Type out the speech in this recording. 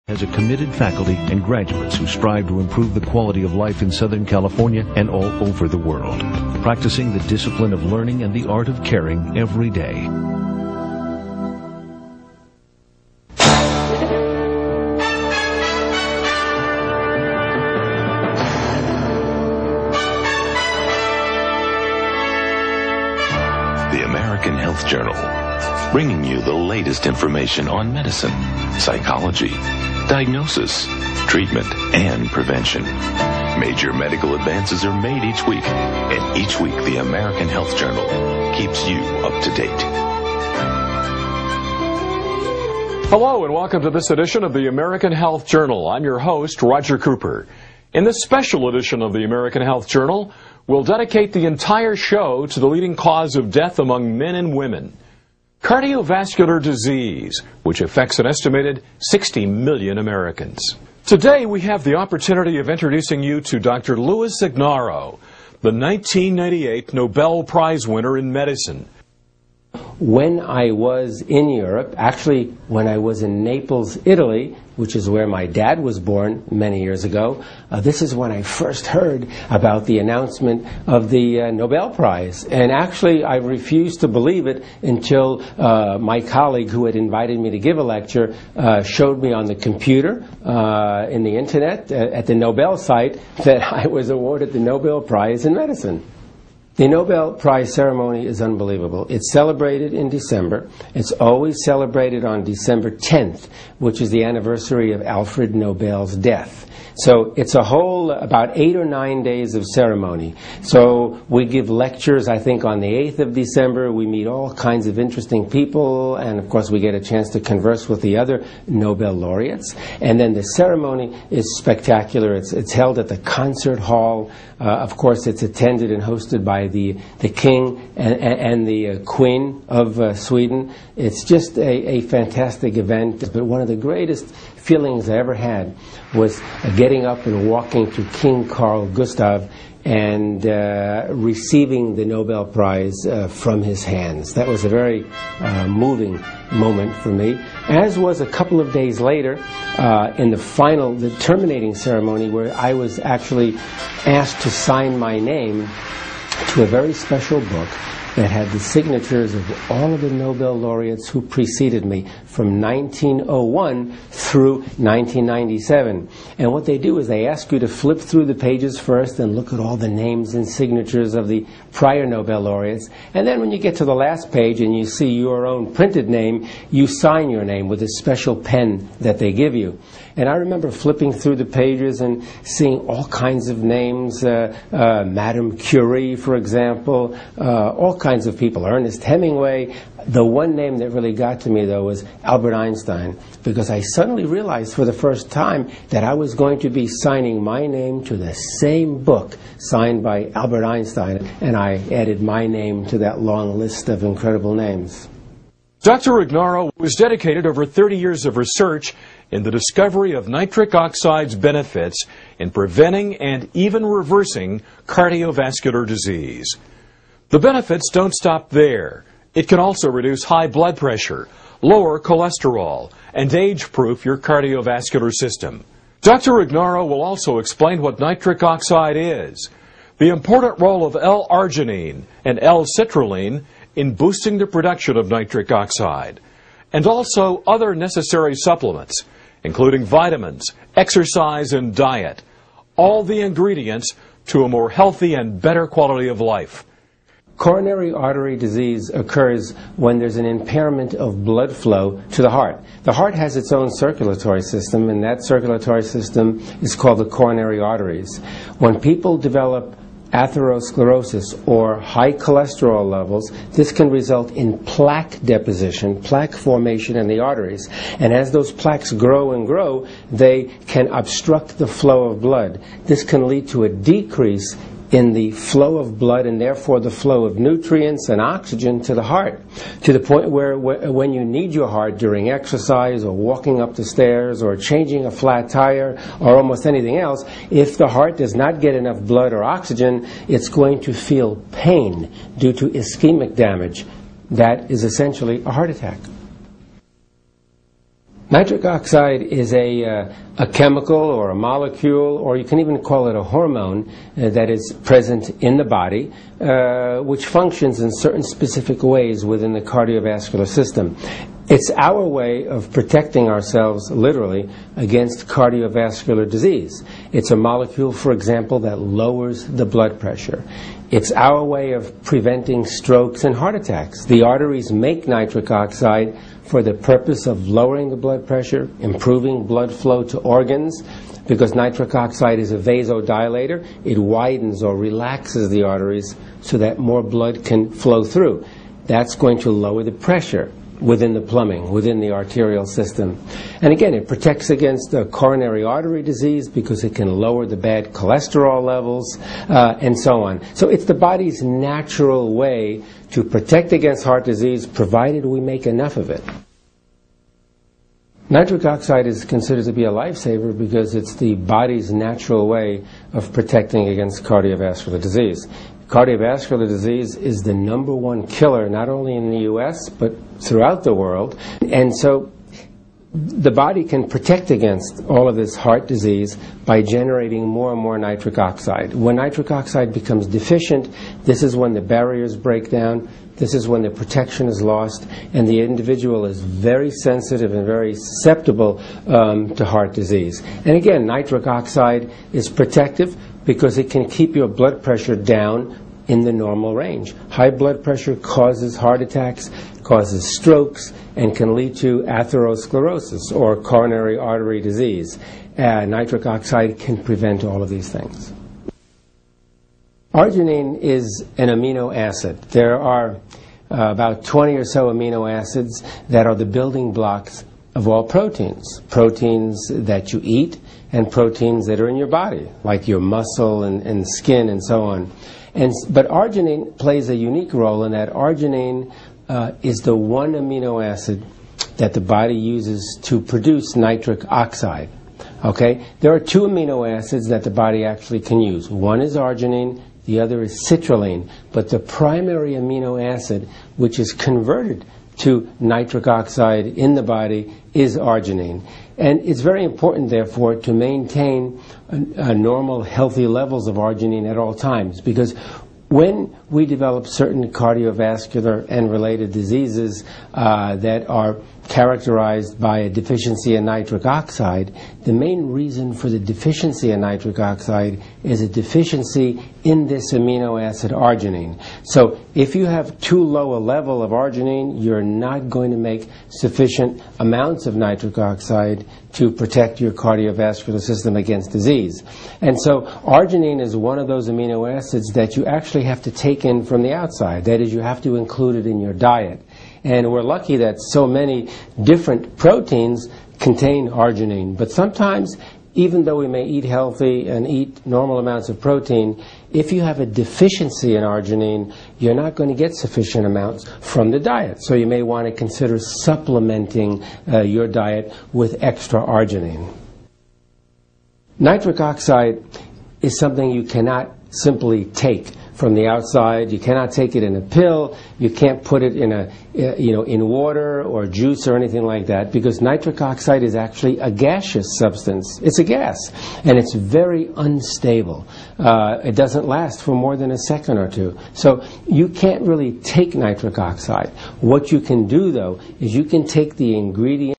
Has a committed faculty and graduates who strive to improve the quality of life in Southern California and all over the world, practicing the discipline of learning and the art of caring every day. The American Health Journal, bringing you the latest information on medicine, psychology, diagnosis, treatment, and prevention. Major medical advances are made each week, and each week the American Health Journal keeps you up to date. Hello and welcome to this edition of the American Health Journal. I'm your host, Roger Cooper. In this special edition of the American Health Journal, we'll dedicate the entire show to the leading cause of death among men and women: cardiovascular disease, which affects an estimated 60 million Americans. Today we have the opportunity of introducing you to Dr. Louis Ignarro, the 1998 Nobel Prize winner in medicine. When I was in Europe, actually when I was in Naples, Italy, which is where my dad was born many years ago, this is when I first heard about the announcement of the Nobel Prize. And actually, I refused to believe it until my colleague who had invited me to give a lecture showed me on the computer, in the internet, at the Nobel site, that I was awarded the Nobel Prize in medicine. The Nobel Prize ceremony is unbelievable. It's celebrated in December. It's always celebrated on December 10th, which is the anniversary of Alfred Nobel's death. So it's a whole about 8 or 9 days of ceremony. So we give lectures, I think, on the 8th of December. We meet all kinds of interesting people, and of course we get a chance to converse with the other Nobel laureates. And then the ceremony is spectacular. It's held at the concert hall. Of course, it's attended and hosted by the king and the queen of Sweden. It's just a fantastic event. But one of the greatest feelings I ever had was getting up and walking to King Carl Gustav and receiving the Nobel Prize from his hands. That was a very moving moment for me, as was a couple of days later in the terminating ceremony, where I was actually asked to sign my name to a very special book that had the signatures of all of the Nobel laureates who preceded me from 1901 through 1997. And what they do is they ask you to flip through the pages first and look at all the names and signatures of the prior Nobel laureates. And then when you get to the last page and you see your own printed name, you sign your name with a special pen that they give you. And I remember flipping through the pages and seeing all kinds of names, Madame Curie, for example, all kinds of people, Ernest Hemingway. The one name that really got to me, though, was Albert Einstein, because I suddenly realized for the first time that I was going to be signing my name to the same book signed by Albert Einstein, and I added my name to that long list of incredible names. Dr. Ignarro was dedicated over 30 years of research in the discovery of nitric oxide's benefits in preventing and even reversing cardiovascular disease. The benefits don't stop there. It can also reduce high blood pressure, lower cholesterol, and age-proof your cardiovascular system. Dr. Ignarro will also explain what nitric oxide is, the important role of L-arginine and L-citrulline in boosting the production of nitric oxide, and also other necessary supplements, including vitamins, exercise, and diet, all the ingredients to a more healthy and better quality of life. Coronary artery disease occurs when there's an impairment of blood flow to the heart. The heart has its own circulatory system, and that circulatory system is called the coronary arteries. When people develop atherosclerosis or high cholesterol levels, this can result in plaque deposition, plaque formation in the arteries. And as those plaques grow and grow, they can obstruct the flow of blood. This can lead to a decrease in the flow of blood and therefore the flow of nutrients and oxygen to the heart, to the point where when you need your heart during exercise or walking up the stairs or changing a flat tire or almost anything else, if the heart does not get enough blood or oxygen, it's going to feel pain due to ischemic damage. That is essentially a heart attack. Nitric oxide is a chemical or a molecule, or you can even call it a hormone that is present in the body, which functions in certain specific ways within the cardiovascular system. It's our way of protecting ourselves, literally, against cardiovascular disease. It's a molecule, for example, that lowers the blood pressure. It's our way of preventing strokes and heart attacks. The arteries make nitric oxide for the purpose of lowering the blood pressure, improving blood flow to organs, because nitric oxide is a vasodilator. It widens or relaxes the arteries so that more blood can flow through. That's going to lower the pressure within the plumbing, within the arterial system. And again, it protects against coronary artery disease because it can lower the bad cholesterol levels, and so on. So it's the body's natural way to protect against heart disease, provided we make enough of it. Nitric oxide is considered to be a lifesaver because it's the body's natural way of protecting against cardiovascular disease. Cardiovascular disease is the #1 killer, not only in the U.S., but throughout the world. And so the body can protect against all of this heart disease by generating more and more nitric oxide. When nitric oxide becomes deficient, this is when the barriers break down, this is when the protection is lost, and the individual is very sensitive and very susceptible to heart disease. And again, nitric oxide is protective because it can keep your blood pressure down in the normal range. High blood pressure causes heart attacks, causes strokes, and can lead to atherosclerosis or coronary artery disease. Nitric oxide can prevent all of these things. Arginine is an amino acid. There are about 20 or so amino acids that are the building blocks of all proteins. Proteins that you eat and proteins that are in your body, like your muscle and skin and so on. But arginine plays a unique role in that arginine is the one amino acid that the body uses to produce nitric oxide. Okay? There are two amino acids that the body actually can use. One is arginine, the other is citrulline. But the primary amino acid, which is converted to nitric oxide in the body, is arginine. And it's very important, therefore, to maintain normal, healthy levels of arginine at all times, because when we develop certain cardiovascular and related diseases that are characterized by a deficiency in nitric oxide, the main reason for the deficiency in nitric oxide is a deficiency in this amino acid arginine. So if you have too low a level of arginine, you're not going to make sufficient amounts of nitric oxide to protect your cardiovascular system against disease. And so arginine is one of those amino acids that you actually have to take in from the outside. That is, you have to include it in your diet. And we're lucky that so many different proteins contain arginine. But sometimes, even though we may eat healthy and eat normal amounts of protein, if you have a deficiency in arginine, you're not going to get sufficient amounts from the diet. So you may want to consider supplementing your diet with extra arginine. Nitric oxide is something you cannot simply take from the outside. You cannot take it in a pill. You can't put it in in water or juice or anything like that, because nitric oxide is actually a gaseous substance. It's a gas, and it's very unstable. It doesn't last for more than a second or two. So you can't really take nitric oxide. What you can do, though, is you can take the ingredient